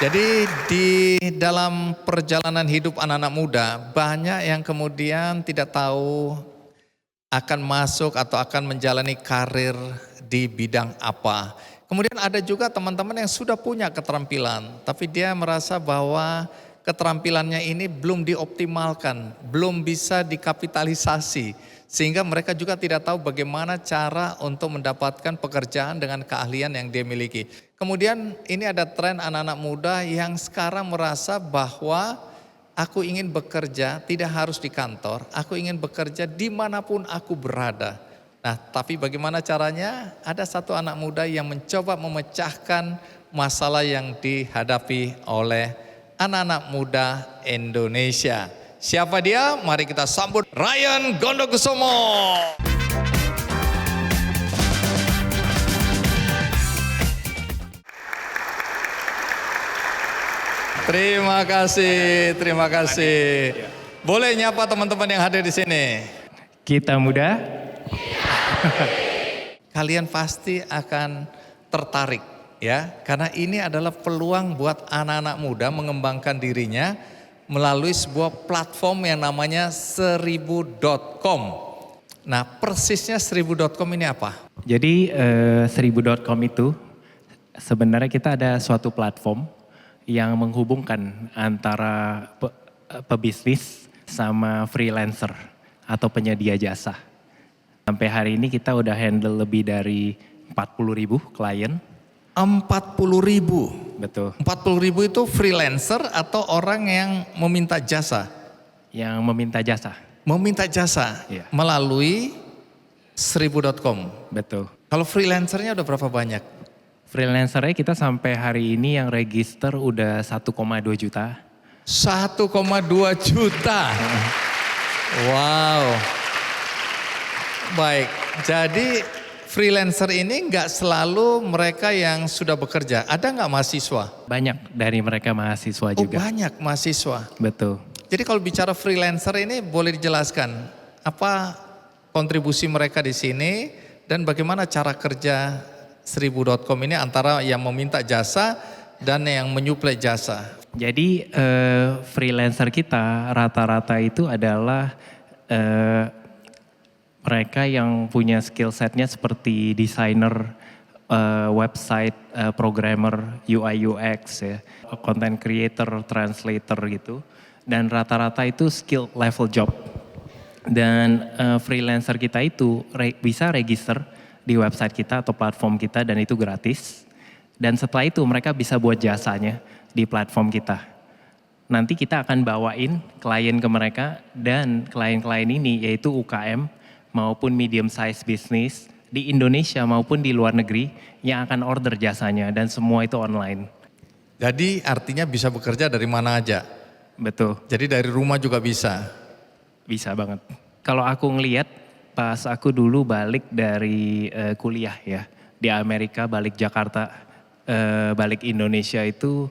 Jadi di dalam perjalanan hidup anak-anak muda, banyak yang kemudian tidak tahu akan masuk atau akan menjalani karir di bidang apa. Kemudian ada juga teman-teman yang sudah punya keterampilan, tapi dia merasa bahwa keterampilannya ini belum dioptimalkan, belum bisa dikapitalisasi. Sehingga mereka juga tidak tahu bagaimana cara untuk mendapatkan pekerjaan dengan keahlian yang dia miliki. Kemudian ini ada tren anak-anak muda yang sekarang merasa bahwa aku ingin bekerja tidak harus di kantor, aku ingin bekerja dimanapun aku berada. Nah, tapi bagaimana caranya? Ada satu anak muda yang mencoba memecahkan masalah yang dihadapi oleh anak-anak muda Indonesia. Siapa dia? Mari kita sambut Ryan Gondokusumo. Terima kasih, terima kasih. Boleh nyapa teman-teman yang hadir di sini? Kita muda. Kalian pasti akan tertarik ya, karena ini adalah peluang buat anak-anak muda mengembangkan dirinya melalui sebuah platform yang namanya seribu.com. Nah, persisnya seribu.com ini apa? Jadi seribu.com itu sebenarnya kita ada suatu platform yang menghubungkan antara pebisnis sama freelancer atau penyedia jasa. Sampai hari ini kita udah handle lebih dari 40.000 klien. 40.000? Betul. 40.000 itu freelancer atau orang yang meminta jasa? Yang meminta jasa. Meminta jasa Iya. melalui seribu.com. Betul. Kalau freelancernya udah berapa banyak? Freelancernya kita sampai hari ini yang register udah 1,2 juta. 1,2 juta. Wow. Baik, jadi freelancer ini nggak selalu mereka yang sudah bekerja. Ada nggak mahasiswa? Banyak dari mereka mahasiswa juga. Oh, banyak mahasiswa. Betul. Jadi kalau bicara freelancer ini boleh dijelaskan apa kontribusi mereka di sini dan bagaimana cara kerja seribu.com ini antara yang meminta jasa dan yang menyuplai jasa. Jadi freelancer kita rata-rata itu adalah mereka yang punya skill setnya seperti desainer, website, programmer, UI UX, ya, content creator, translator gitu. Dan rata-rata itu skill level job. Dan freelancer kita itu bisa register di website kita atau platform kita dan itu gratis. Dan setelah itu mereka bisa buat jasanya di platform kita. Nanti kita akan bawain klien ke mereka dan klien-klien ini yaitu UKM maupun medium size business di Indonesia maupun di luar negeri yang akan order jasanya dan semua itu online. Jadi artinya bisa bekerja dari mana aja? Betul. Jadi dari rumah juga bisa? Bisa banget. Kalau aku ngelihat pas aku dulu balik dari kuliah ya di Amerika, balik Jakarta, balik Indonesia itu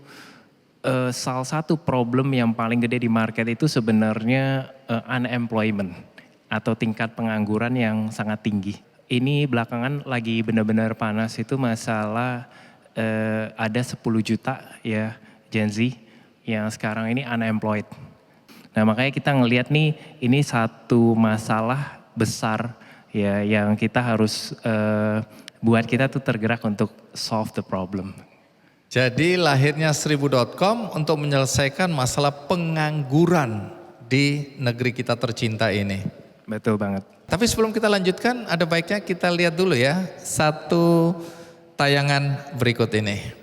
salah satu problem yang paling gede di market itu sebenarnya unemployment atau tingkat pengangguran yang sangat tinggi. Ini belakangan lagi benar-benar panas itu masalah ada 10 juta ya Gen Z yang sekarang ini unemployed. Nah makanya kita ngelihat nih ini satu masalah besar ya yang kita harus buat kita tuh tergerak untuk solve the problem. Jadi lahirnya seribu.com untuk menyelesaikan masalah pengangguran di negeri kita tercinta ini. Betul banget. Tapi sebelum kita lanjutkan ada baiknya kita lihat dulu ya satu tayangan berikut ini.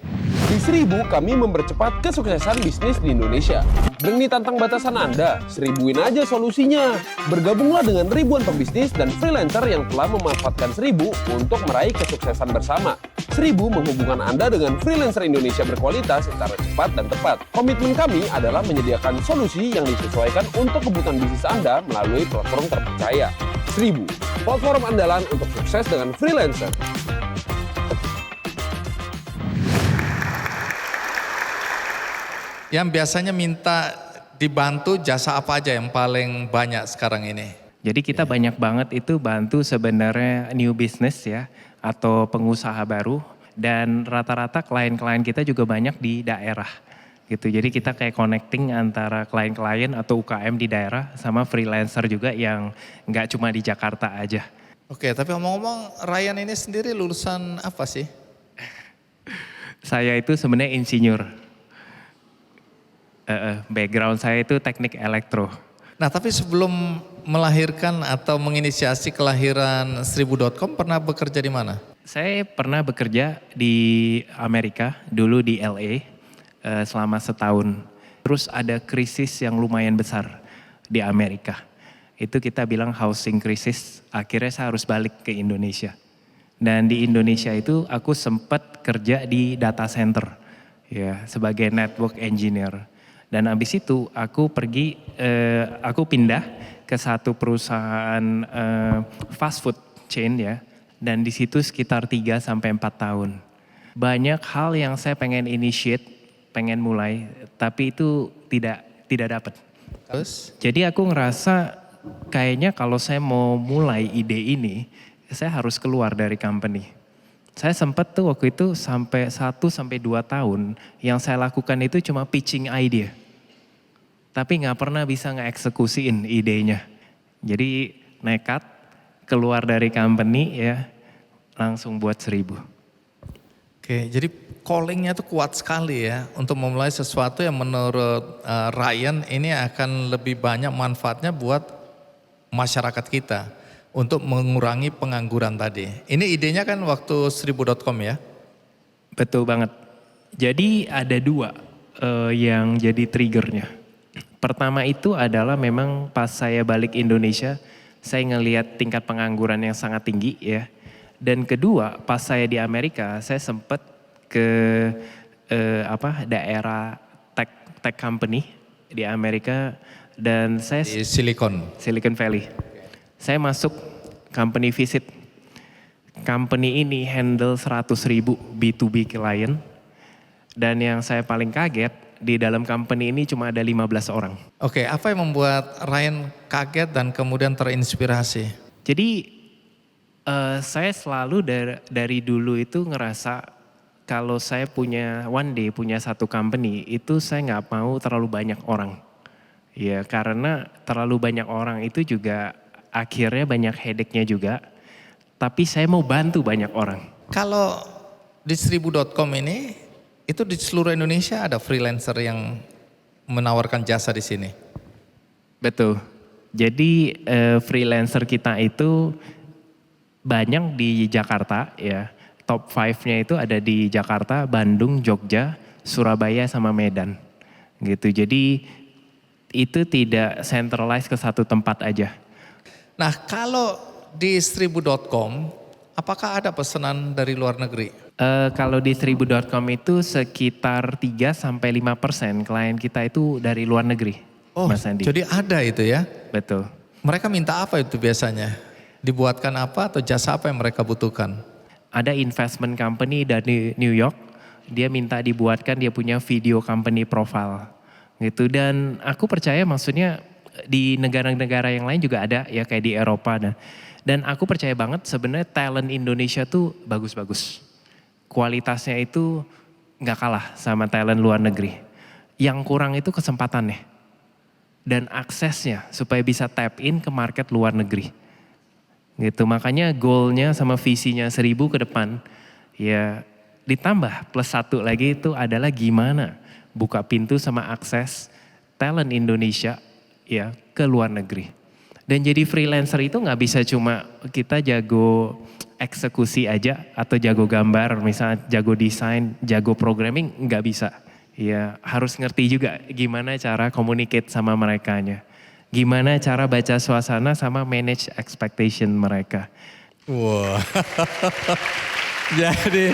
Di Seribu, kami mempercepat kesuksesan bisnis di Indonesia. Berani tantang batasan Anda? Seribuin aja solusinya. Bergabunglah dengan ribuan pebisnis dan freelancer yang telah memanfaatkan Seribu untuk meraih kesuksesan bersama. Seribu menghubungkan Anda dengan freelancer Indonesia berkualitas secara cepat dan tepat. Komitmen kami adalah menyediakan solusi yang disesuaikan untuk kebutuhan bisnis Anda melalui platform terpercaya. Seribu, platform andalan untuk sukses dengan freelancer. Yang biasanya minta dibantu jasa apa aja yang paling banyak sekarang ini? Jadi kita banyak banget itu bantu sebenarnya new business ya atau pengusaha baru dan rata-rata klien-klien kita juga banyak di daerah. gitu. Jadi kita kayak connecting antara klien-klien atau UKM di daerah sama freelancer juga yang nggak cuma di Jakarta aja. Oke, tapi ngomong-ngomong Ryan ini sendiri lulusan apa sih? Saya itu sebenarnya insinyur. Background saya itu teknik elektro. Nah, tapi sebelum melahirkan atau menginisiasi kelahiran 1000.com pernah bekerja di mana? Saya pernah bekerja di Amerika, dulu di LA selama setahun. Terus ada krisis yang lumayan besar di Amerika. Itu kita bilang housing krisis, akhirnya saya harus balik ke Indonesia. Dan di Indonesia itu aku sempat kerja di data center ya sebagai network engineer. Dan abis itu aku pindah ke satu perusahaan fast food chain ya. Dan di situ sekitar 3 sampai 4 tahun. Banyak hal yang saya pengen initiate, pengen mulai, tapi itu tidak dapat. Terus? Jadi aku ngerasa kayaknya kalau saya mau mulai ide ini, saya harus keluar dari company. Saya sempat tuh waktu itu sampai 1 sampai 2 tahun yang saya lakukan itu cuma pitching idea. Tapi nggak pernah bisa ngeeksekusiin idenya. Jadi nekat keluar dari company ya langsung buat 1000. Oke, jadi callingnya tuh kuat sekali ya untuk memulai sesuatu yang menurut Ryan ini akan lebih banyak manfaatnya buat masyarakat kita untuk mengurangi pengangguran tadi. Ini idenya kan waktu 1000.com ya? Betul banget. Jadi ada 2 yang jadi triggernya. Pertama itu adalah memang pas saya balik Indonesia, saya ngelihat tingkat pengangguran yang sangat tinggi ya. Dan kedua, pas saya di Amerika, saya sempat ke daerah tech company di Amerika dan saya Di Silicon Valley. Saya masuk company visit. Company ini handle 100.000 B2B client. Dan yang saya paling kaget, di dalam company ini cuma ada 15 orang. Oke, apa yang membuat Ryan kaget dan kemudian terinspirasi? Jadi saya selalu dari dulu itu ngerasa kalau saya punya one day punya satu company itu saya nggak mau terlalu banyak orang. Ya karena terlalu banyak orang itu juga akhirnya banyak headache-nya juga. Tapi saya mau bantu banyak orang. Kalau di 1000.com ini itu di seluruh Indonesia ada freelancer yang menawarkan jasa di sini. Betul. Jadi freelancer kita itu banyak di Jakarta ya. Top 5-nya itu ada di Jakarta, Bandung, Jogja, Surabaya sama Medan. Gitu. Jadi itu tidak centralized ke satu tempat aja. Nah, kalau di 1000.com apakah ada pesanan dari luar negeri? Kalau di 1000.com itu sekitar 3-5% klien kita itu dari luar negeri. Oh, Mas Andi. jadi ada itu ya? Betul. Mereka minta apa itu biasanya? Dibuatkan apa atau jasa apa yang mereka butuhkan? Ada investment company dari New York, dia minta dibuatkan dia punya video company profile. Gitu. Dan aku percaya maksudnya di negara-negara yang lain juga ada ya kayak di Eropa. Dan aku percaya banget sebenarnya talent Indonesia tuh bagus-bagus. Kualitasnya itu nggak kalah sama talent luar negeri. Yang kurang itu kesempatannya dan aksesnya supaya bisa tap in ke market luar negeri. Gitu, makanya goalnya sama visinya 1000 ke depan ya ditambah plus 1 lagi itu adalah gimana buka pintu sama akses talent Indonesia ya ke luar negeri. Dan jadi freelancer itu nggak bisa cuma kita jago eksekusi aja atau jago gambar, misalnya jago desain, jago programming, nggak bisa. Ya harus ngerti juga gimana cara communicate sama merekanya. Gimana cara baca suasana sama manage expectation mereka. Wah, jadi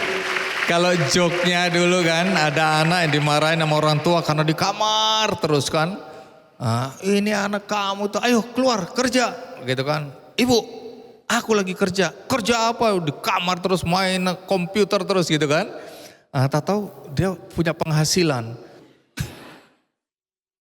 kalau joke-nya dulu kan ada anak yang dimarahin sama orang tua karena di kamar terus kan. Ini anak kamu tuh, ayo keluar kerja gitu kan. Ibu, aku lagi kerja apa di kamar terus main komputer terus gitu kan. Tak tahu dia punya penghasilan.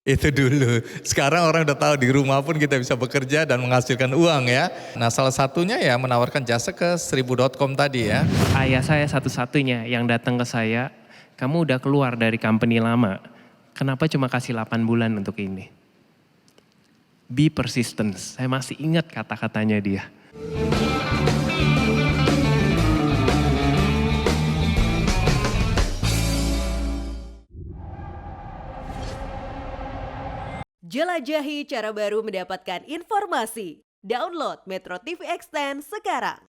Itu dulu. Sekarang orang udah tahu di rumah pun kita bisa bekerja dan menghasilkan uang ya. Nah salah satunya ya menawarkan jasa ke 1000.com tadi ya. Ayah saya satu-satunya yang datang ke saya, kamu udah keluar dari company lama. Kenapa cuma kasih 8 bulan untuk ini? Be persistent. Saya masih ingat kata-katanya dia. Jelajahi cara baru mendapatkan informasi. Download Metro TV Extend sekarang.